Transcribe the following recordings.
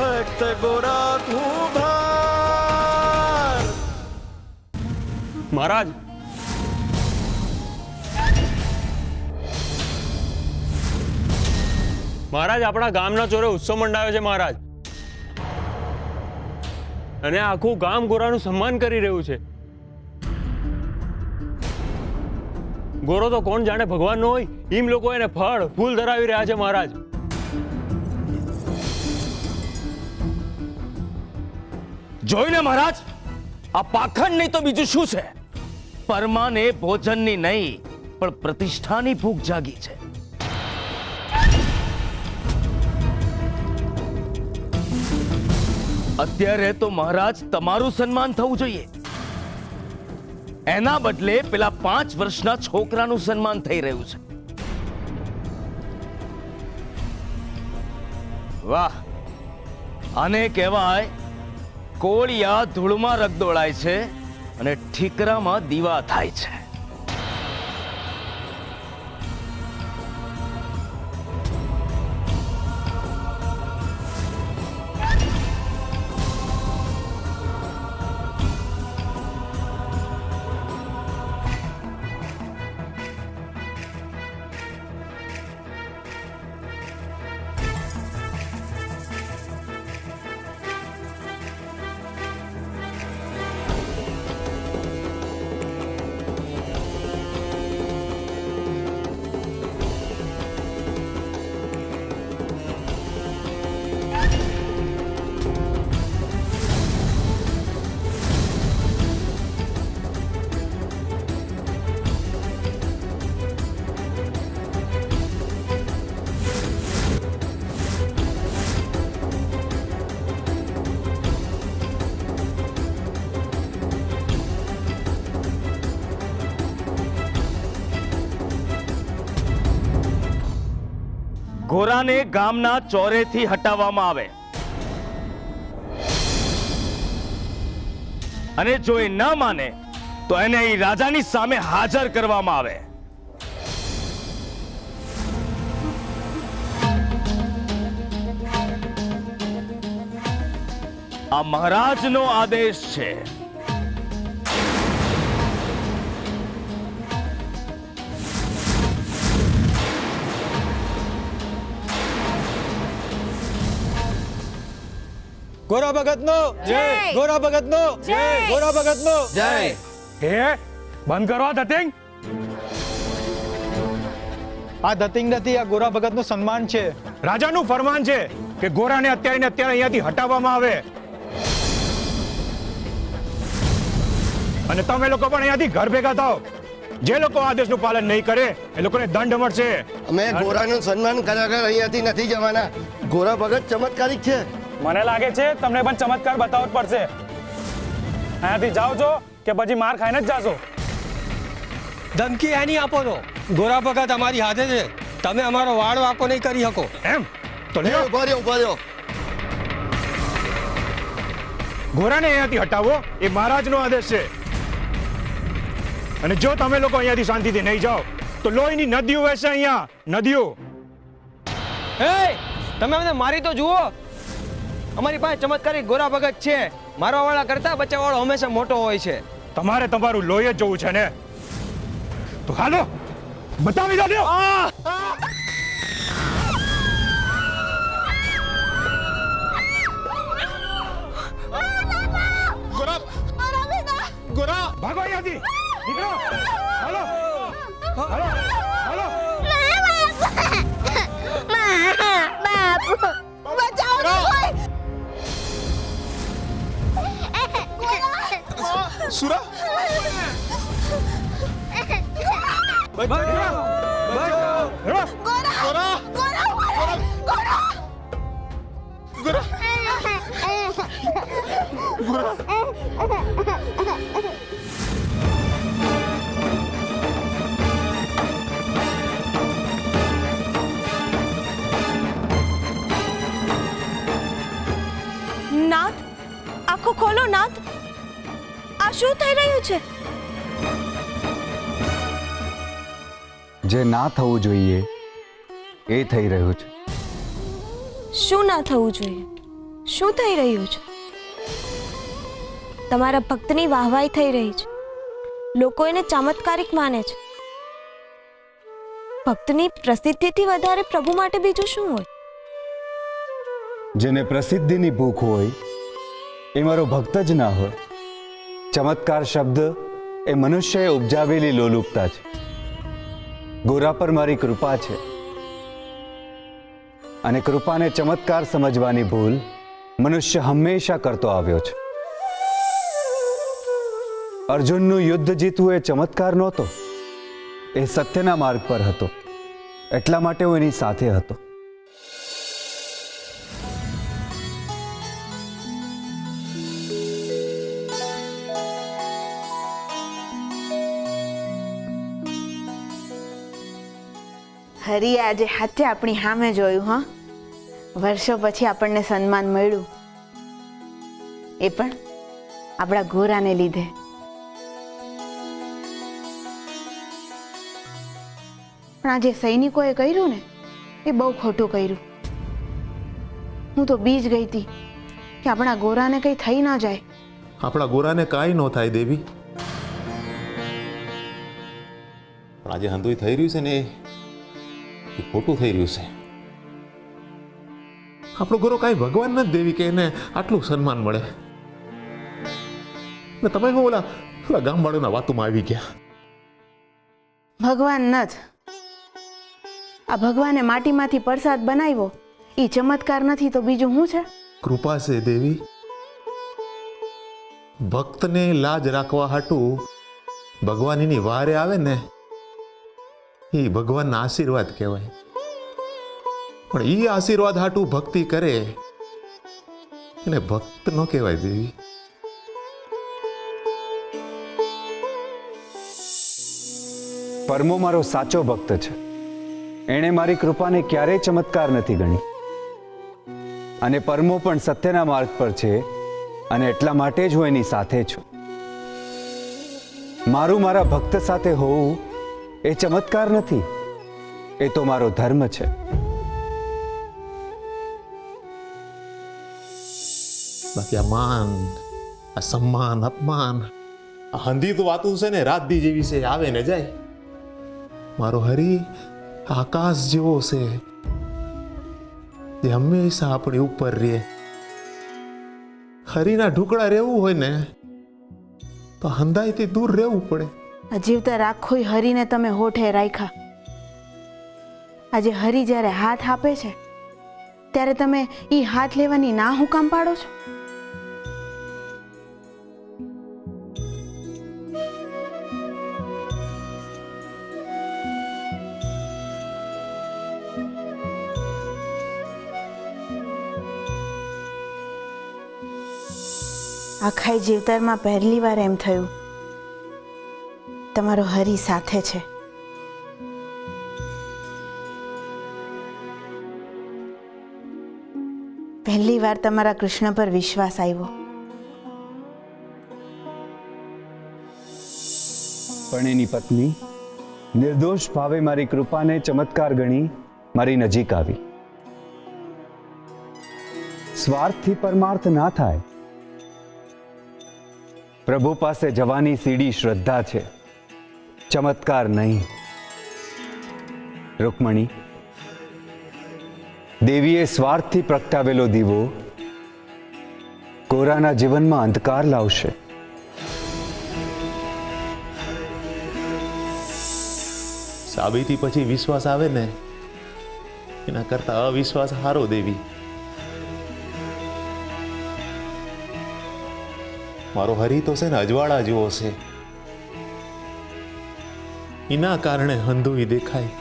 भक्त गोरा तू भार। महाराज महाराज अपना गामना चोरे उत्सव मंडाव्यो छे महाराज અને આખું ગામ ગોરાનું સન્માન કરી રહ્યું છે। ગોરો તો કોણ જાણે ભગવાન નો હોય એમ લોકો એને ફળ ફૂલ ધરાવી રહ્યા છે મહારાજ। જોઈને મહારાજ આ પાખંડ નહીં તો બીજું શું છે? પરમાને ભોજનની નહીં પણ પ્રતિષ્ઠાની ભૂખ જાગી છે। અત્યારે તો મહારાજ તમારું સન્માન થવું જોઈએ, એના બદલે પેલા 5 વર્ષના છોકરાનું સન્માન થઈ રહ્યું છે। વાહ, આને કહેવાય કોળિયા ધૂળમાં રગદોળાય છે અને ઠીકરામાં દીવા થાય છે। ગોરાને ગામના ચોરેથી હટાવવામાં આવે અને જો એ ન માને તો એને એ રાજાની સામે હાજર કરવામાં આવે। આ મહારાજનો આદેશ છે। गोरा भगत नो जय। गोरा भगत नो जय। गोरा भगत नो जय। હે બંધ કરો આ ધતિંગ। આ ધતિંગ નથી, આ ગોરા ભગત નું સન્માન છે। રાજાનું ફરમાન છે કે ગોરાને અત્યારે ને અત્યારે અહીંયાથી હટાવવામાં આવે અને તમે લોકો પણ અહીંયાથી ઘર ભેગા થાઓ। જે લોકો આદેશનું પાલન નહીં કરે એ લોકોને દંડ મળશે। અમે ગોરાનું સન્માન કર્યા વગર અહીંયાથી નથી જવાના। ગોરા ભગત ચમત્કારિક છે। મને લાગે છે તમને પણ ચમત્કાર બતાવવો જ પડશે। અહીંયાથી જાઓ છો કે પછી માર ખાઈને જ જાશો? ધમકી એની આપો તો ગોરા ભગત અમારી હાથે છે, તમે અમારો વાળ વાકો નહીં કરી શકો। એમ તો લ્યો ઉભા રહ્યો। ગોરાને અહીંયાથી હટાવો એ મહારાજનો આદેશ છે અને જો તમે લોકો અહીંયાથી શાંતિથી નહીં જાઓ તો લોહીની નદીઓ વહેશે। અહીંયા નદીઓ। હે તમે અમને મારી તો જુઓ, અમારી પાસે ચમત્કારી ગોરા ભગત છે। મારવા વાળા કરતા બચાવવા વાળો હંમેશા મોટો હોય છે। તમારે તમારું લોહી જ જોવું છે ને, તો હાલો બતાવી દો। લ્યો ગોરા ગોરા ભાગો અહીંયાથી, નીકળો। હાલો હાલો હાલો। સુરા નાથ, આંખો ખોલો નાથ, આ શું થઈ રહ્યું છે? જે ના થવું જોઈએ એ થઈ રહ્યું છે। શું ના થવું જોઈએ? શું થઈ રહ્યું છે? તમારા ભક્તની વાહવાઈ થઈ રહી છે. લોકો એને ચમત્કારિક માને છે. ભક્તની પ્રસિદ્ધિથી વધારે પ્રભુ માટે બીજું શું હોય? જેને પ્રસિદ્ધિની ભૂખ હોય એ મારો ભક્ત જ ના હોય. ચમત્કાર શબ્દ એ મનુષ્યએ ઉપજાવેલી લોલુપતા છે. ગોરા પર મારી કૃપા છે અને કૃપાને ચમત્કાર સમજવાની ભૂલ મનુષ્ય હંમેશા કરતો આવ્યો છે. અર્જુનનું યુદ્ધ જીતવું એ ચમત્કાર નહોતો, એ સત્યના માર્ગ પર હતો. એટલા માટે હું એની સાથે હતો. હરી આજે હાથે આપણી સામે જોયું. હા, વર્ષો પછી આપણને સન્માન મળ્યું, એ પણ આપણા ગોરાને લીધે. પણ આજે સૈનિકોએ કર્યું ને એ બહુ ખોટું કર્યું. હું તો બીજ ગઈ હતી કે આપણા ગોરાને કંઈ થઈ ના જાય. આપણા ગોરાને કાંઈ ન થાય દેવી, પણ આજે હંધુય થઈ રહ્યું છે ને એ ખોટું થઈ રહ્યું છે. આપણો ગોરો કાંઈ ભગવાન નથી દેવી કે એને આટલું સન્માન મળે. ને તમે હું ઓલા ગામવાળાના વાતોમાં આવી ગયા. ભગવાન નથી, આ ભગવાને માટીમાંથી પ્રસાદ બનાવ્યો એ ચમત્કાર નથી તો બીજું શું છે? કૃપા છે દેવી. ભક્તને લાજ રાખવા હાટું ભગવાન એની વારે આવે ને એ ભગવાનના આશીર્વાદ કહેવાય. પણ એ આશીર્વાદ હાટું ભક્તિ કરે એને ભક્ત ન કહેવાય દેવી. પરમો મારો સાચો ભક્ત છે. એણે મારી કૃપાને ક્યારેય ચમત્કાર નથી ગણી અને પરમો પણ સત્યના માર્ગ પર છે અને એટલા માટે જ હું એની સાથે છું. મારું મારા ભક્ત સાથે હોવું એ ચમત્કાર નથી, એ તો મારો ધર્મ છે. બાકી આ માન, આ સન્માન, અપમાન, આ હંધી તો વાતું છે ને રાત દી જેવી છે, આવે ને જાય. મારો હરી આકાશ જેવો છે જે હંમેશા આપણી ઉપર રહે. હરીના ઢુકડા રહેવું હોય ને તો હંધાઈથી દૂર રહેવું પડે. જીવતા રાખોય હરીને તમે હોઠે રાખ્યા. આજે હરી જ્યારે હાથ આપે છે ત્યારે તમે એ હાથ લેવાની ના હું કામ પાડો છો? આખા જીવતરમાં પહેલી વાર એમ થયું તમારો હરી સાથે છે. પહેલી વાર તમારા કૃષ્ણ પર વિશ્વાસ આવ્યો. પણ એની પત્ની નિર્દોષ ભાવે મારી કૃપાને ચમત્કાર ગણી મારી નજીક આવી. સ્વાર્થથી પરમાર્થ ના થાય. પ્રભુ પાસે જવાની સીડી શ્રદ્ધા છે, ચમત્કાર નહીં. રૂકમણી, દેવીએ સ્વાર્થથી પ્રગટાવેલો દીવો ગોરાના જીવનમાં અંધકાર લાવશે. સાબિતી પછી વિશ્વાસ આવે ને એના કરતા અવિશ્વાસ હારો દેવી. મારો હરી તો છે ને અજવાળા જેવો છે, એના કારણે હંધુઈ દેખાય.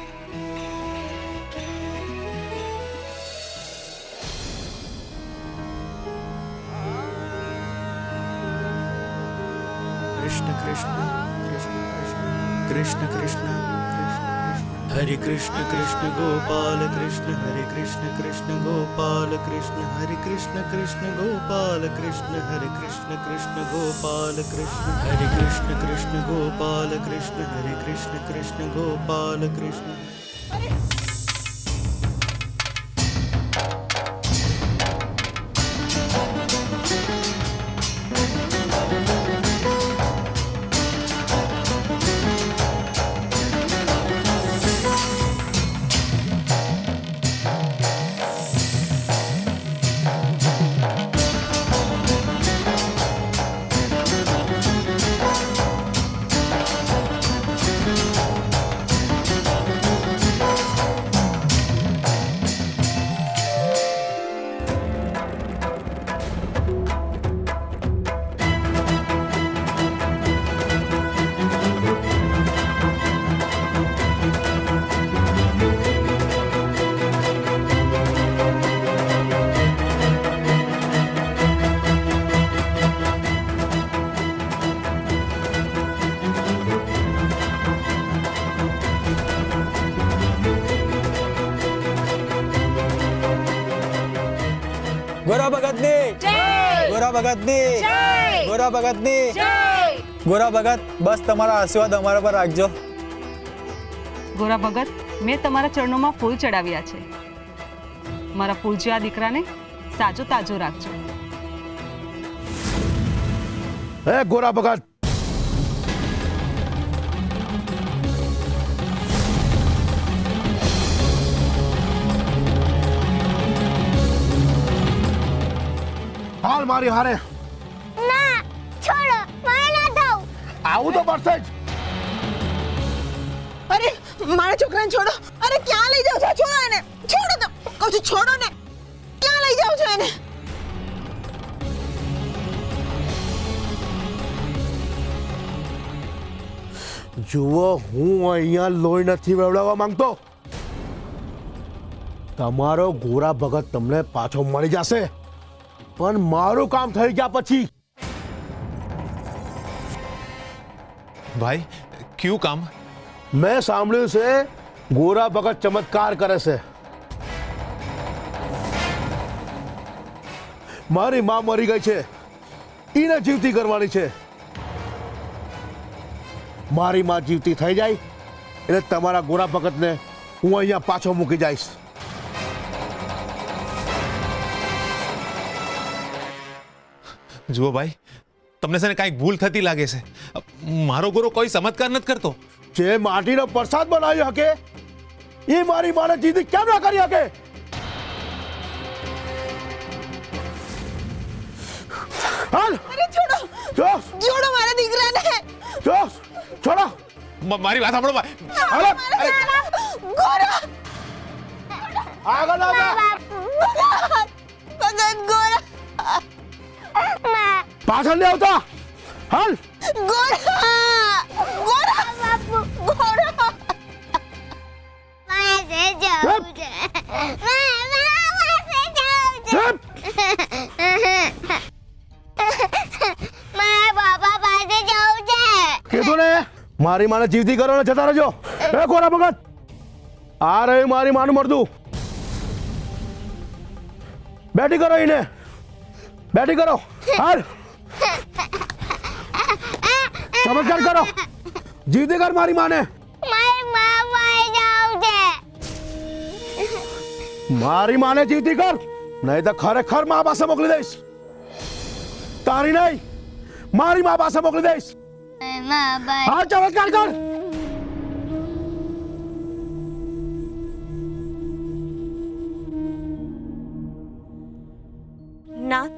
કૃષ્ણ કૃષ્ણ કૃષ્ણ કૃષ્ણ હરે કૃષ્ણ કૃષ્ણ ગોપાલ કૃષ્ણ હરે કૃષ્ણ કૃષ્ણ ગોપાલ કૃષ્ણ હરે કૃષ્ણ કૃષ્ણ ગોપાલ કૃષ્ણ હરે કૃષ્ણ કૃષ્ણ ગોપાલ કૃષ્ણ હરે કૃષ્ણ કૃષ્ણ ગોપાલ કૃષ્ણ હરે કૃષ્ણ કૃષ્ણ ગોપાલ કૃષ્ણ. ગોરા ભગતની ગોરા ભગતની ગોરા ભગત બસ તમારા આશીર્વાદ અમારા પર રાખજો. ગોરા ભગત, મેં તમારા ચરણોમાં ફૂલ ચડાવ્યા છે. મારા પૂજ્યા દીકરાને સાજો તાજો રાખજો. હે ગોરા ભગત, હાલ મારી હારે. ના છોડો, મને ના થાવ. આવું તો પડશે જ. અરે મારા છોકરાને છોડો. અરે ક્યાં લઈ જાઓ છો? છોડો એને. છોડો તો કહું છું, છોડો ને. ક્યાં લઈ જાઓ છો એને? જુઓ, હું અહીંયા લોહી નથી વેવડાવવા માંગતો. તમારો ગોરા ભગત તમને પાછો મળી જશે, પણ મારું કામ થઈ ગયા પછી. ભાઈ ક્યું કામ? મેં સાંભળ્યું છે ગોરા ભગત ચમત્કાર કરે છે. મારી માં મરી ગઈ છે, એને જીવતી કરવાની છે. મારી માં જીવતી થઈ જાય એટલે તમારા ગોરા ભગતને હું અહીંયા પાછો મૂકી જઈશ. જુઓ ભાઈ, તમને છે ને કાંઈક ભૂલ થતી લાગે છે. મારો ગોરો કોઈ ચમત્કાર નથી કરતો. જે માટીનો પ્રસાદ બનાવ્યો હકે એ મારી માને જીતી કેમ ના કરી શકે? હાલ. અરે છોડો. જોશ, છોડો મારા દીકરાને. જોશ, છોડો. મારી વાત સાંભળો ભાઈ. હાલો. ગોરા આગળ આવો. ભગત ગોરા. પાછળ નહીં આવતા. હાલ. ગોરા ગોરા બાપુ ગોરા. મારે જવું છે. મારે જવું છે. મારા બાપા પાસે જવું છે. કીધું ને મારી માને જીવતી કરો ને જતા રહેજો. એ ગોરા ભગત, આ રહ્યું મારી માનું મરદું. બેટી કરો એને, બેટી કરો. હાલ. ચમત્કાર કરો, જીવતી કર મારી માને. મારી મા પાસે જવું છે. મારી માને જીવતી કર, નહીં તો ખરેખર મા પાસે મોકલી દઈશ. તારી નહીં, મારી મા પાસે મોકલી દઈશ. મા પાસે હા, ચમત્કાર કર. નાથ,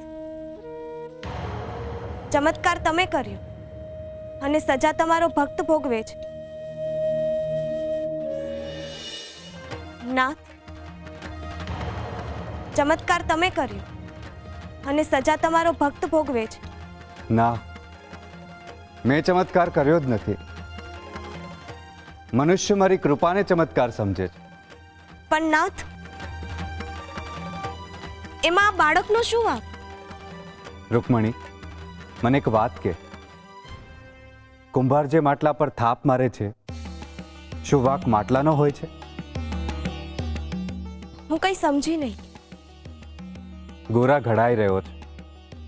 ચમત્કાર તમે કર્યો અને સજા તમારો ભક્ત ભોગવે છે. નાથ, ચમત્કાર તમે કર્યો અને સજા તમારો ભક્ત ભોગવે છે. ના, મેં ચમત્કાર કર્યો જ નથી. મનુષ્ય મારી કૃપાને ચમત્કાર સમજે છે. પણ નાથ, એમાં આ બાળકનો શું વાંક? રૂકમણી, મને એક વાત કે, કુંભાર જે માટલા પર થાપ મારે છે, શું વાંક માટલાનો હોય છે? હું કઈ સમજી નહીં. ગોરા ઘડાઈ રહ્યો છે,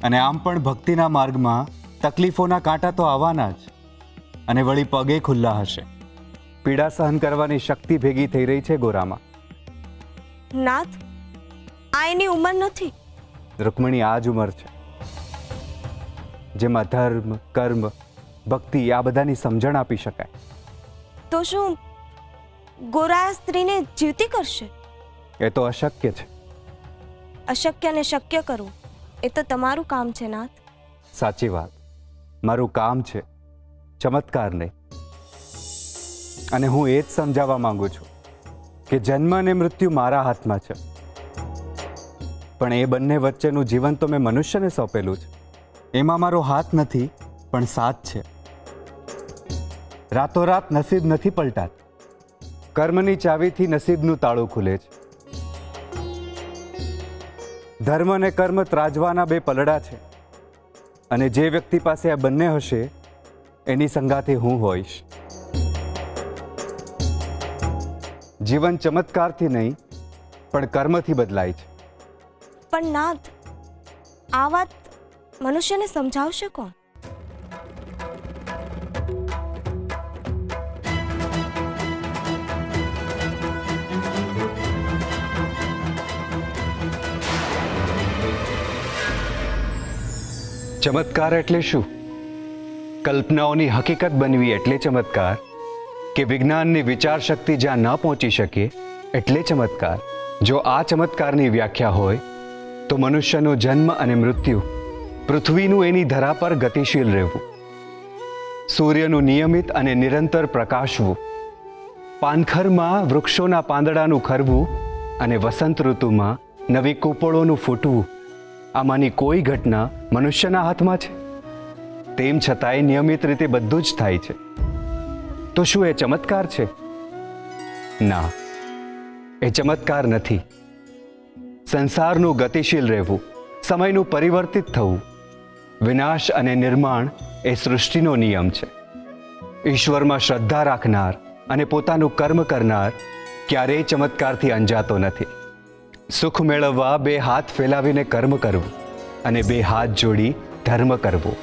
અને આમ પણ ભક્તિના માર્ગમાં તકલીફોના કાંટા તો આવવાના જ, અને વળી પગે ખુલ્લા હશે. પીડા સહન કરવાની શક્તિ ભેગી થઈ રહી છે ગોરામાં. નાથ, આ એની ઉંમર નથી. રૂકમણી, આ જ ઉંમર છે જેમાં ધર્મ, કર્મ, ભક્તિ આ બધાની સમજણ આપી શકાય. તો શું ગોરા આ સ્ત્રીને જીવતી કરશે? એ તો અશક્ય છે. અશક્યને શક્ય કરવું એ તો તમારું કામ છે નાથ. સાચી વાત, મારું કામ છે, ચમત્કાર નહીં. અને હું એ જ સમજાવવા માંગુ છું કે જન્મ અને મૃત્યુ મારા હાથમાં છે, પણ એ બંને વચ્ચેનું જીવન તો મેં મનુષ્યને સોંપેલું છે. એમાં મારો હાથ નથી, પણ સાથ છે. રાતોરાત નસીબ નથી પલટાત. કર્મની ચાવીથી નસીબનું તાળું ખુલે છે. ધર્મ અને કર્મ ત્રાજવાના બે પલડા છે, અને જે વ્યક્તિ પાસે આ બંને હશે એની સંગાથે હું હોઈશ. જીવન ચમત્કારથી નહીં પણ કર્મથી બદલાય છે. પણ નાથ, આ વાત મનુષ્યને સમજાવશે કોણ? ચમત્કાર એટલે શું? કલ્પનાઓની હકીકત બનવી એટલે ચમત્કાર, કે વિજ્ઞાનની વિચાર શક્તિ જ્યાં ન પહોંચી શકે એટલે ચમત્કાર? જો આ ચમત્કારની વ્યાખ્યા હોય તો મનુષ્યનો જન્મ અને મૃત્યુ, પૃથ્વીનું એની ધરા પર ગતિશીલ રહેવું, સૂર્યનું નિયમિત અને નિરંતર પ્રકાશવું, પાનખરમાં વૃક્ષોના પાંદડાનું ખરવું અને વસંત ઋતુમાં નવી કૂપળોનું ફૂટવું, આમાંની કોઈ ઘટના મનુષ્યના હાથમાં છે? તેમ છતાંય નિયમિત રીતે બધું જ થાય છે. તો શું એ ચમત્કાર છે? ના, એ ચમત્કાર નથી. સંસારનું ગતિશીલ રહેવું, સમયનું પરિવર્તિત થવું, વિનાશ અને નિર્માણ એ સૃષ્ટિનો નિયમ છે. ઈશ્વરમાં શ્રદ્ધા રાખનાર અને પોતાનું કર્મ કરનાર ક્યારેય ચમત્કારથી અંજાતો નથી. સુખ મેળવવા બે હાથ ફેલાવીને કર્મ કરવું અને બે હાથ જોડી ધર્મ કરવો.